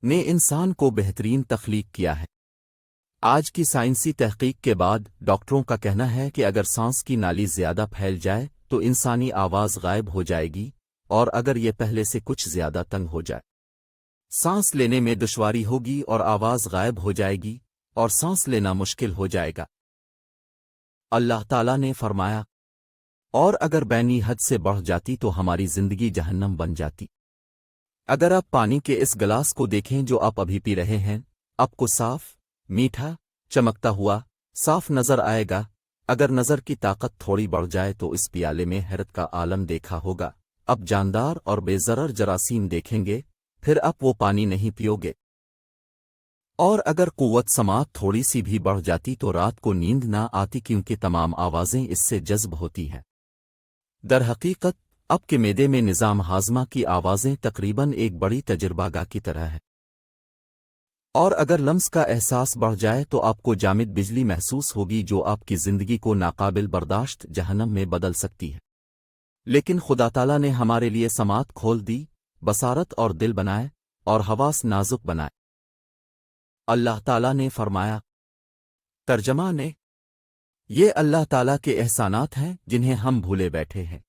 نے انسان کو بہترین تخلیق کیا ہے۔ آج کی سائنسی تحقیق کے بعد ڈاکٹروں کا کہنا ہے کہ اگر سانس کی نالی زیادہ پھیل جائے تو انسانی آواز غائب ہو جائے گی، اور اگر یہ پہلے سے کچھ زیادہ تنگ ہو جائے سانس لینے میں دشواری ہوگی اور آواز غائب ہو جائے گی اور سانس لینا مشکل ہو جائے گا۔ اللہ تعالیٰ نے فرمایا، اور اگر بینی حد سے بڑھ جاتی تو ہماری زندگی جہنم بن جاتی۔ اگر آپ پانی کے اس گلاس کو دیکھیں جو آپ ابھی پی رہے ہیں، آپ کو صاف، میٹھا، چمکتا ہوا، صاف نظر آئے گا۔ اگر نظر کی طاقت تھوڑی بڑھ جائے تو اس پیالے میں حیرت کا عالم دیکھا ہوگا۔ اب جاندار اور بے ضرر جراثیم دیکھیں گے، پھر آپ وہ پانی نہیں پیو گے۔ اور اگر قوت سماعت تھوڑی سی بھی بڑھ جاتی تو رات کو نیند نہ آتی، کیونکہ تمام آوازیں اس سے جذب ہوتی ہیں۔ در حقیقت اب کے میدے میں نظام ہاضمہ کی آوازیں تقریباً ایک بڑی تجربہ گاہ کی طرح ہے۔ اور اگر لمس کا احساس بڑھ جائے تو آپ کو جامد بجلی محسوس ہوگی جو آپ کی زندگی کو ناقابل برداشت جہنم میں بدل سکتی ہے۔ لیکن خدا تعالیٰ نے ہمارے لیے سماعت کھول دی، بصارت اور دل بنائے، اور حواس نازک بنائے۔ اللہ تعالیٰ نے فرمایا، ترجمہ نے، یہ اللہ تعالیٰ کے احسانات ہیں جنہیں ہم بھولے بیٹھے ہیں۔